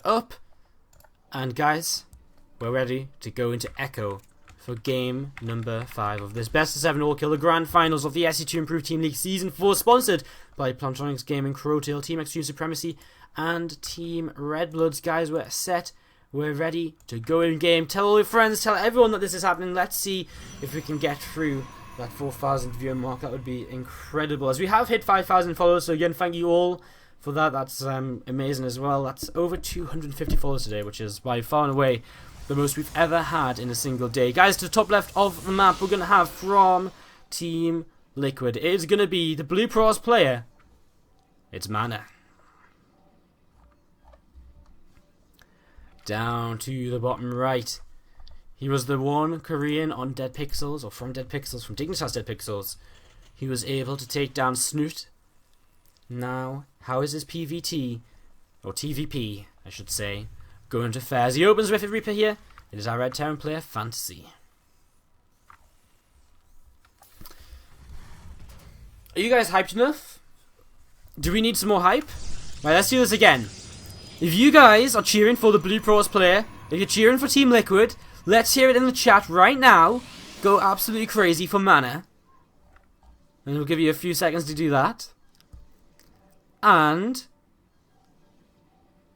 up. And guys, we're ready to go into Echo for game number 5 of this best of 7 all-killer grand finals of the SC2 Improved Team League Season 4, sponsored by Plantronics Gaming, Crowtail, Team Extreme Supremacy, and Team Redbloods. Guys, we're set. We're ready to go in game. Tell all your friends, tell everyone that this is happening. Let's see if we can get through that 4,000 viewer mark. That would be incredible, as we have hit 5,000 followers. So again, thank you all for that. That's amazing as well. That's over 250 followers today, which is by far and away the most we've ever had in a single day. Guys, to the top left of the map, we're going to have from Team Liquid. It is going to be the Blue Pros player. It's MaNa. Down to the bottom right. He was the one Korean on Dead Pixels, or from Dead Pixels, from Dignitas-Dead Pixels. He was able to take down Snoot. Now, how is his PVT, or TVP, I should say, going to fare? As he opens with a Reaper here, it is our Red Terran player, FanTaSy. Are you guys hyped enough? Do we need some more hype? Right, let's do this again. If you guys are cheering for the Blue Pros player, if you're cheering for Team Liquid, let's hear it in the chat right now. Go absolutely crazy for MaNa. And we'll give you a few seconds to do that. And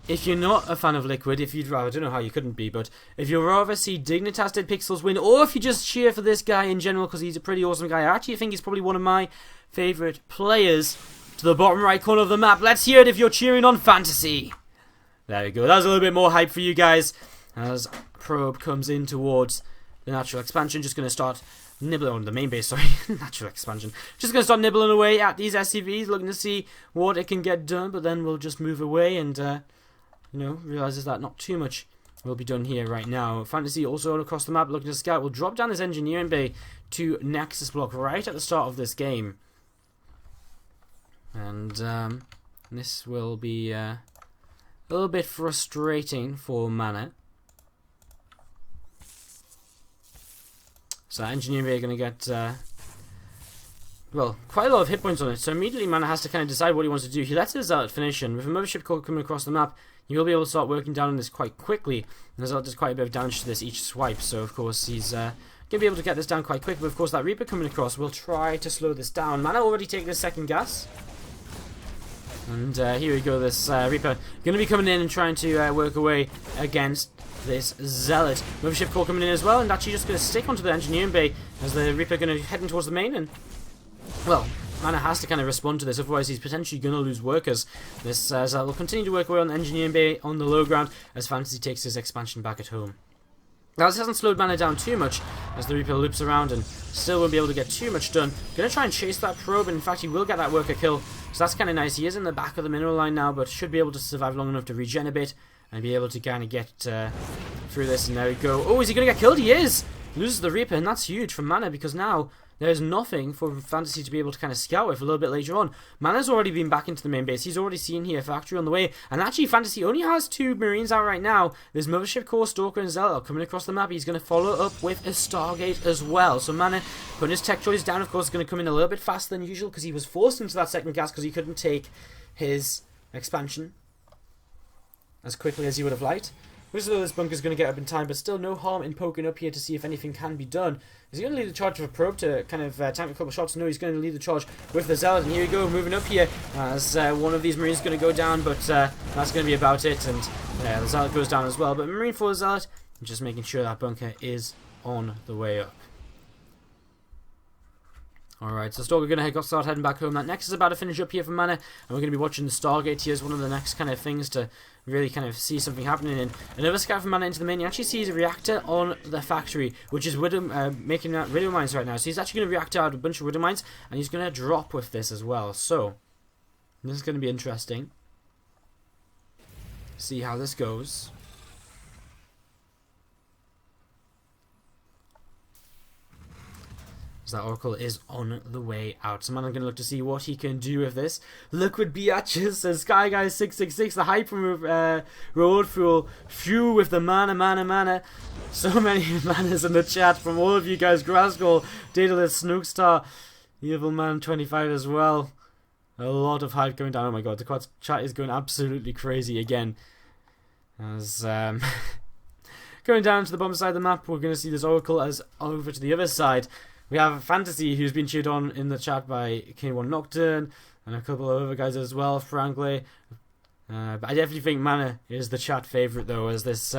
if you're not a fan of Liquid, if you'd rather, I don't know how you couldn't be, but if you'd rather see Dignitas-Dead Pixels win, or if you just cheer for this guy in general because he's a pretty awesome guy, I actually think he's probably one of my favourite players, to the bottom right corner of the map. Let's hear it if you're cheering on FanTaSy. There we go. That was a little bit more hype for you guys as Probe comes in towards the natural expansion. Just going to start nibbling on the main base, sorry, natural expansion. Just going to start nibbling away at these SCVs, looking to see what it can get done, but then we'll just move away and, you know, realizes that not too much will be done here right now. FanTaSy also across the map looking to scout. We'll drop down this engineering bay to Nexus block right at the start of this game. And this will be a little bit frustrating for MaNa. So engineering bay are going to get, well, quite a lot of hit points on it. So immediately MaNa has to kind of decide what he wants to do. He lets his Zealot finish, and with a mothership core coming across the map, you will be able to start working down on this quite quickly. And the Zealot does quite a bit of damage to this each swipe, so of course he's going to be able to get this down quite quick. But of course that Reaper coming across will try to slow this down. MaNa already taking this second gas. And here we go, this Reaper going to be coming in and trying to work away against this Zealot. Mothership core coming in as well, and actually just going to stick onto the engineering bay as the Reaper going to heading towards the main. And well, MaNa has to kind of respond to this, otherwise he's potentially going to lose workers. This Zealot will continue to work away on the engineering bay on the low ground as FanTaSy takes his expansion back at home. Now this hasn't slowed MaNa down too much as the Reaper loops around and still won't be able to get too much done. Going to try and chase that probe, and in fact he will get that worker kill, so that's kind of nice. He is in the back of the mineral line now, but should be able to survive long enough to regen a bit and be able to kind of get through this. And there we go. Oh, is he going to get killed? He is! Loses the Reaper, and that's huge for MaNa because now there's nothing for FanTaSy to be able to kind of scout with a little bit later on. MaNa's already been back into the main base. He's already seen here factory on the way. And actually, FanTaSy only has 2 Marines out right now. There's Mothership Core, Stalker, and Zealot coming across the map. He's going to follow up with a Stargate as well. So MaNa putting his tech choice down, of course, is going to come in a little bit faster than usual because he was forced into that second gas because he couldn't take his expansion as quickly as he would have liked. Looks as though this bunker's going to get up in time, but still no harm in poking up here to see if anything can be done. Is he going to lead the charge of a probe to kind of tank a couple shots? No, he's going to lead the charge with the Zealot, and here we go, moving up here as one of these Marines is going to go down, but that's going to be about it, and the Zealot goes down as well. But Marine for the Zealot, just making sure that bunker is on the way up. Alright, so Stalker going to start heading back home. That Nexus is about to finish up here for MaNa, and we're going to be watching the Stargate here as one of the next kind of things to really kind of see something happening. And another scout from MaNa into the main. You actually see a reactor on the factory, which is making that Widow Mines right now. So he's actually going to react out a bunch of Widow Mines, and he's going to drop with this as well. So this is going to be interesting. See how this goes. So that Oracle is on the way out. So MaNa going to look to see what he can do with this. Liquid Biatches says Sky Guy 666. The hype from Road Fuel with the MaNa. So many MaNas in the chat from all of you guys. Graskell, Daedalus, Snookstar, Evil Man 25 as well. A lot of hype going down. Oh my god, the quad chat is going absolutely crazy again. As going down to the bottom side of the map, we're going to see this Oracle as over to the other side. We have FanTaSy, who's been cheered on in the chat by K1 Nocturne and a couple of other guys as well, frankly. But I definitely think MaNa is the chat favourite though, as this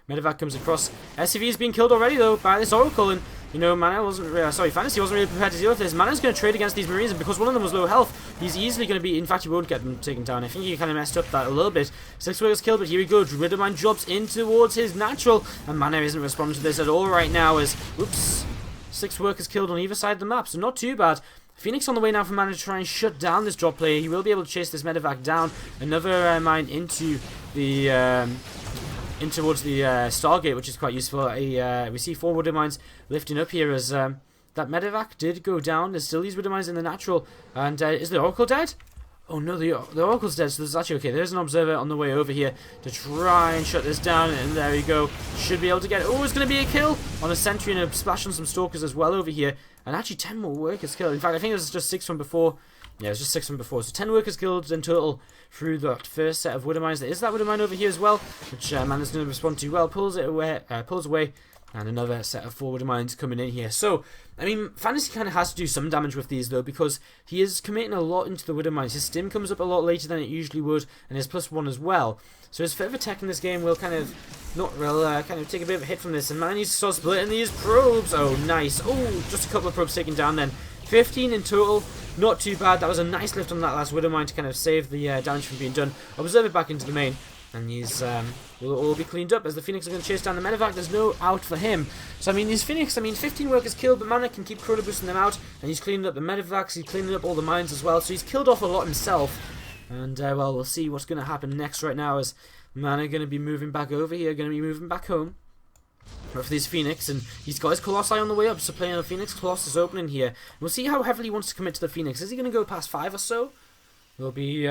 medevac comes across. SCV's been killed already though by this Oracle, and you know MaNa wasn't FanTaSy wasn't really prepared to deal with this. MaNa's going to trade against these Marines, and because one of them was low health, he's easily going to be. In fact, he won't get them taken down. I think he kind of messed up that a little bit. 6 workers killed, but here we go. Widowmine drops in towards his natural, and MaNa isn't responding to this at all right now. As 6 workers killed on either side of the map, so not too bad. Phoenix on the way now for MaNa to try and shut down this drop player. He will be able to chase this medevac down. Another mine into the in towards the Stargate, which is quite useful. We see 4 widow mines lifting up here as that medevac did go down. There's still these widow mines in the natural. And is the Oracle dead? Oh no, the Oracle's dead, so this is actually okay. There's an observer on the way over here to try and shut this down, and there we go. Should be able to get it. Oh, it's going to be a kill on a sentry and a splash on some stalkers as well over here. And actually 10 more workers killed. In fact, I think it was just 6 from before. Yeah, it was just 6 from before. So 10 workers killed in total through that first set of widow mines. There is that widow mine over here as well, which MaNa's going to respond to well. Pulls away. And another set of 4 widow mines coming in here. So, I mean, FanTaSy kind of has to do some damage with these, though, because he is committing a lot into the widow mines. His stim comes up a lot later than it usually would, and his +1 as well. So his further tech in this game will kind of take a bit of a hit from this. And MaNa needs to start splitting these probes. Oh, nice. Oh, just a couple of probes taken down then. 15 in total. Not too bad. That was a nice lift on that last widow mine to kind of save the damage from being done. Observe it back into the main. And these will all be cleaned up as the Phoenix are going to chase down the medevac. There's no out for him. So, I mean, these Phoenix, 15 workers killed, but MaNa can keep chrono boosting them out. And he's cleaning up the medevacs, he's cleaning up all the mines as well. So he's killed off a lot himself. And, well, we'll see what's going to happen next right now as MaNa going to be moving back over here, going to be moving back home. But for these Phoenix, and he's got his Colossi on the way up, so playing a Phoenix Colossus opening here. We'll see how heavily he wants to commit to the Phoenix. Is he going to go past 5 or so? We'll be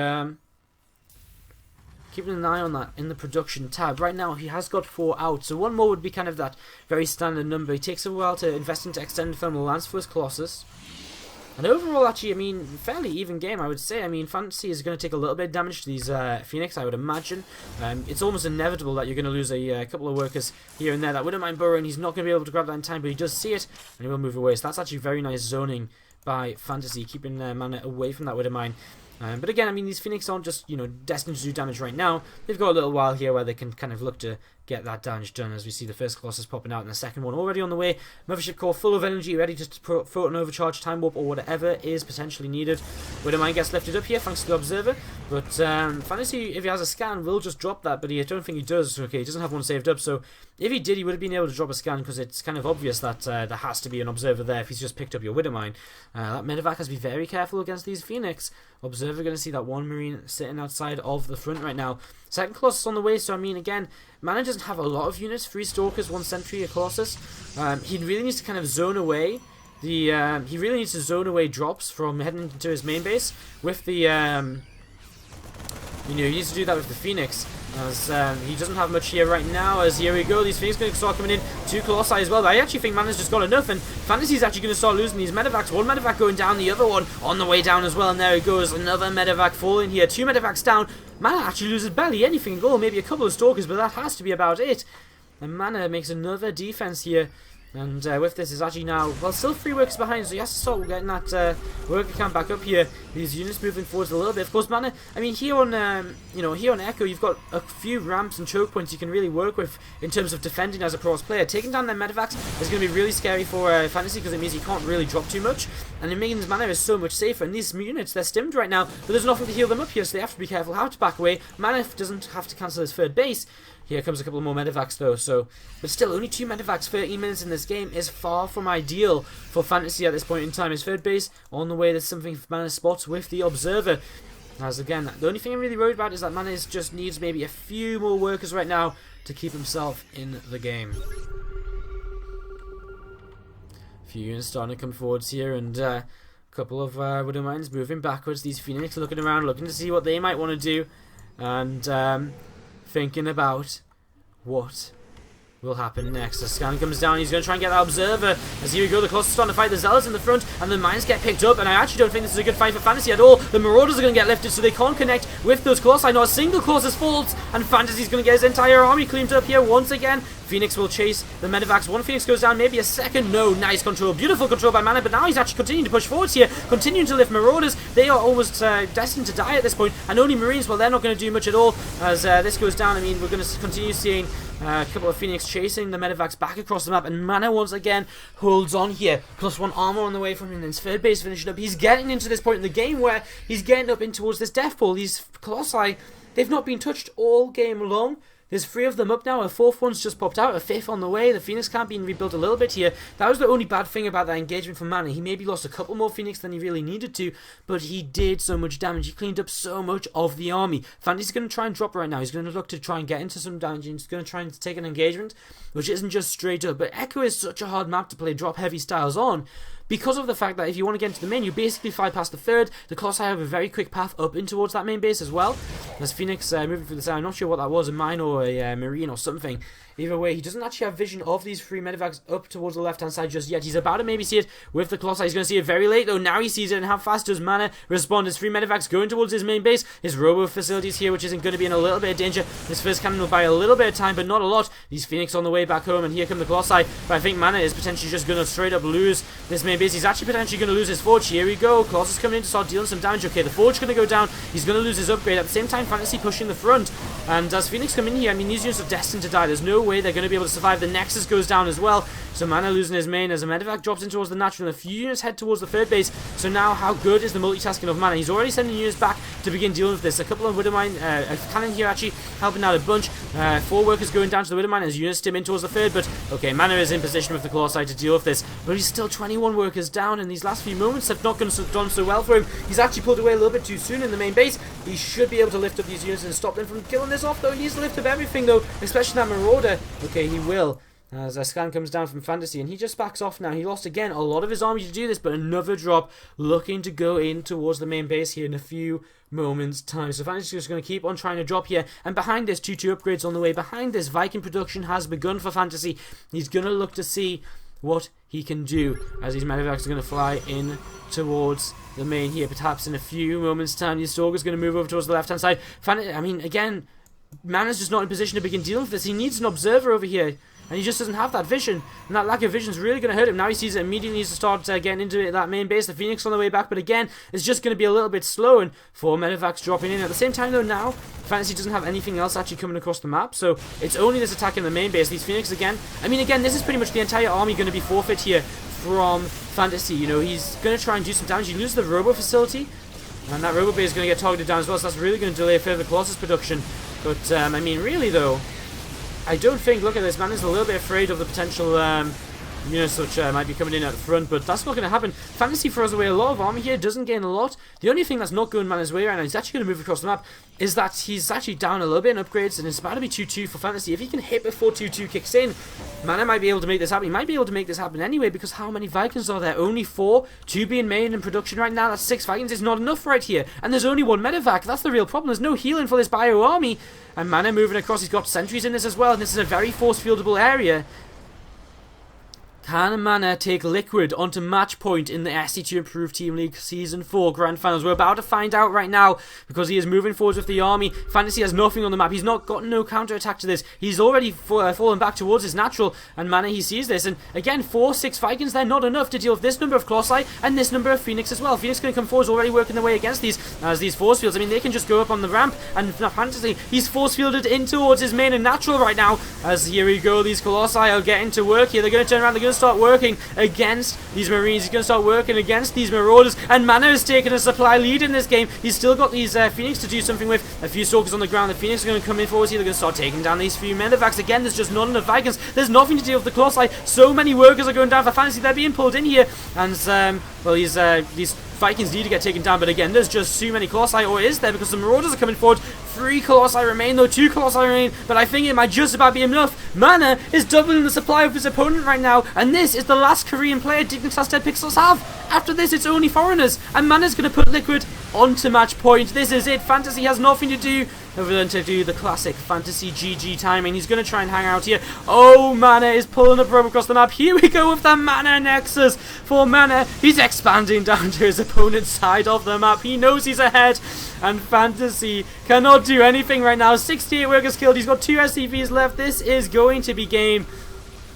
keeping an eye on that in the production tab. Right now, he has got 4 out, so 1 more would be kind of that very standard number. He takes a while to invest into extended thermal lance for his Colossus. And overall, actually, I mean, fairly even game, I would say. I mean, FanTaSy is going to take a little bit of damage to these Phoenix, I would imagine. It's almost inevitable that you're going to lose a couple of workers here and there. That wouldn't mind burrowing. He's not going to be able to grab that in time, but he does see it, and he will move away. So that's actually very nice zoning by FanTaSy, keeping MaNa away from that widow mine. But again, I mean, these Phoenix aren't just, destined to do damage right now. They've got a little while here where they can kind of look to get that damage done, as we see the first Colossus popping out and the second one already on the way. Mothership core full of energy, ready to throw an overcharge, time warp, or whatever is potentially needed. Widow mine gets lifted up here thanks to the observer, but FanTaSy, if he has a scan, will just drop that, but I don't think he does. Okay, he doesn't have one saved up, so if he did, he would have been able to drop a scan, because it's kind of obvious that there has to be an observer there if he's just picked up your widow mine. That medevac has to be very careful against these Phoenix. Observer going to see that 1 Marine sitting outside of the front right now. Second Colossus on the way, so I mean, again, MaNa doesn't have a lot of units. 3 Stalkers, 1 Sentry, a Colossus. He really needs to kind of zone away drops from heading into his main base with the he needs to do that with the Phoenix, as he doesn't have much here right now. As here we go, these Phoenix going to start coming in, 2 Colossi as well. But I actually think MaNa's just got enough, and FanTaSy's actually going to start losing these medevacs. 1 medevac going down, the other one on the way down as well, and there he goes, another medevac falling here. 2 medevacs down. MaNa actually loses barely anything in goal, maybe a couple of Stalkers, but that has to be about it. And MaNa makes another defense here. And with this is actually now, well, still 3 workers behind, so he has to start getting that worker count back up here. These units moving forwards a little bit. Of course, MaNa, I mean, here on here on Echo, you've got a few ramps and choke points you can really work with in terms of defending as a pros player. Taking down their medevacs is going to be really scary for FanTaSy, because it means he can't really drop too much, and it means MaNa is so much safer. And these units, they're stimmed right now, but there's nothing to heal them up here, so they have to be careful how to back away. MaNa doesn't have to cancel his 3rd base. Here comes a couple more medevacs though, but still, only 2 medevacs, 30 minutes in this game is far from ideal for FanTaSy at this point in time. His 3rd base on the way. There's something for MaNa spots with the observer. As again, the only thing I'm really worried about is that MaNa just needs maybe a few more workers right now to keep himself in the game. A few units starting to come forwards here, and a couple of widow mines moving backwards. These Phoenix looking around, looking to see what they might want to do, and thinking about what will happen next. The scan comes down, he's going to try and get that Observer, as here we go, the Colossus starting to fight the Zealots in the front, and the Mines get picked up, and I actually don't think this is a good fight for FanTaSy at all. The Marauders are going to get lifted, so they can't connect with those Colossi. Not a single Colossus falls, and FanTaSy's going to get his entire army cleaned up here once again. Phoenix will chase the Medivacs. One Phoenix goes down, maybe a second. No, nice control. Beautiful control by MaNa, but now he's actually continuing to push forwards here, continuing to lift Marauders. They are almost destined to die at this point, and only Marines, well, they're not going to do much at all as this goes down. I mean, we're going to continue seeing a couple of Phoenix chasing the Medivacs back across the map, and MaNa once again holds on here. +1 armor on the way from him, and his third base finishing up. He's getting into this point in the game where he's getting up in towards this death pool. These Colossi, they've not been touched all game long. There's 3 of them up now, a 4th one's just popped out, a 5th on the way. The Phoenix camp being rebuilt a little bit here. That was the only bad thing about that engagement from MaNa. He maybe lost a couple more Phoenix than he really needed to, but he did so much damage. He cleaned up so much of the army. FanTaSy's going to try and drop right now. He's going to look to try and get into some damage, and he's going to try and take an engagement, which isn't just straight up. But Echo is such a hard map to play drop heavy styles on, because of the fact that if you want to get into the main, you basically fly past the third. The Colossi have a very quick path up in towards that main base as well. As Phoenix moving through the side, I'm not sure what that was, a mine or a Marine or something. Either way, he doesn't actually have vision of these 3 Medivacs up towards the left-hand side just yet. He's about to maybe see it with the Colossi. He's going to see it very late, though. Now he sees it, and how fast does MaNa respond? His 3 Medivacs going towards his main base. His robo facilities here, which isn't going to be in a little bit of danger. His first cannon will buy a little bit of time, but not a lot. These Phoenix on the way back home, and here come the Colossi. But I think MaNa is potentially just going to straight up lose this main base. He's actually potentially going to lose his Forge. Here we go. Colossus coming in to start dealing some damage. Okay, the Forge going to go down. He's going to lose his upgrade. At the same time, FanTaSy pushing the front. And as Phoenix come in here, I mean, these units are destined to die. There's no way they're going to be able to survive. The Nexus goes down as well, so MaNa losing his main as a Medivac drops in towards the natural, and a few units head towards the third base. So now, how good is the multitasking of MaNa? He's already sending units back to begin dealing with this. A couple of Widowmine, a cannon here actually helping out a bunch. 4 workers going down to the Widowmine as units stim in towards the third, but okay, MaNa is in position with the Colossi to deal with this, but he's still 21 workers down, and these last few moments have not done so well for him. He's actually pulled away a little bit too soon in the main base. He should be able to lift up these units and stop them from killing this off, though. He needs to lift up everything, though, especially that Marauder. Okay, he will. As a scan comes down from FanTaSy, and he just backs off now. He lost again a lot of his army to do this, but another drop looking to go in towards the main base here in a few moments time. So FanTaSy is just going to keep on trying to drop here, and behind this 2-2 upgrades on the way. Behind this, Viking production has begun for FanTaSy. He's going to look to see what he can do as these Medivacs are going to fly in towards the main here. Perhaps in a few moments time, the Stalker's going to move over towards the left hand side. I mean, again, MaNa's just not in position to begin dealing with this. He needs an observer over here, and he just doesn't have that vision, and that lack of vision is really going to hurt him. Now he sees it, immediately needs to start getting into that main base. The Phoenix on the way back, but again, it's just going to be a little bit slow, and 4 Medivacs dropping in. At the same time, though, now FanTaSy doesn't have anything else actually coming across the map, so it's only this attack in the main base. These Phoenix again, I mean, again, this is pretty much the entire army going to be forfeit here from FanTaSy. You know, he's going to try and do some damage. He loses the robo facility, and that robo base is going to get targeted down as well, so that's really going to delay further Colossus production. But, I mean, really, though, I don't think, look at this, MaNa's a little bit afraid of the potential units which might be coming in at the front, but that's not going to happen. FanTaSy throws away a lot of army here, doesn't gain a lot. The only thing that's not going MaNa's way right now, he's actually going to move across the map, is that he's actually down a little bit in upgrades, and it's about to be 2-2 for FanTaSy. If he can hit before 2-2 kicks in, MaNa might be able to make this happen. He might be able to make this happen anyway, because how many Vikings are there? Only 4, 2 being made in production right now. That's 6 Vikings. It's not enough right here, and there's only 1 Medivac. That's the real problem. There's no healing for this bio army, and MaNa moving across. He's got sentries in this as well, and this is a very force fieldable area. Can MaNa take Liquid onto match point in the SC2 Improved Team League Season 4 Grand Finals? We're about to find out right now, because he is moving forwards with the army. FanTaSy has nothing on the map. He's not got no counter-attack to this. He's already fallen back towards his natural, and MaNa, he sees this. And again, 4, 6 Vikings, they're not enough to deal with this number of Colossi and this number of Phoenix as well. Phoenix going to come forward, already working their way against these, as these force fields. I mean, they can just go up on the ramp, and FanTaSy, he's force fielded in towards his main and natural right now. As here we go, these Colossi are getting to work here. They're going to turn around, they're going to start working against these Marines. He's going to start working against these Marauders, and MaNa has taken a supply lead in this game. He's still got these Phoenix to do something with. A few Stalkers on the ground. The Phoenix are going to come in forward here. They're going to start taking down these few Medivacs. Again, there's just not enough Vikings. There's nothing to deal with the Colossi. So many workers are going down for FanTaSy. They're being pulled in here, and well, these Vikings need to get taken down, but again, there's just too many Colossi, or is there, because the Marauders are coming forward. 3 Colossi remain, though, 2 Colossi remain, but I think it might just about be enough. MaNa is doubling the supply of his opponent right now, and this is the last Korean player Dignitas-Dead Pixels have. After this, it's only foreigners, and MaNa's going to put Liquid onto match point. This is it. FanTaSy has nothing to do. over then to do the classic FanTaSy GG timing. He's going to try and hang out here. Oh, MaNa is pulling the probe across the map. Here we go with the MaNa Nexus for MaNa. He's expanding down to his opponent's side of the map. He knows he's ahead, and FanTaSy cannot do anything right now. 68 workers killed. He's got 2 SCVs left. This is going to be game.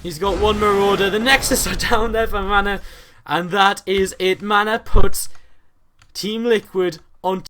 He's got 1 Marauder. The Nexus are down there for MaNa, and that is it. MaNa puts Team Liquid on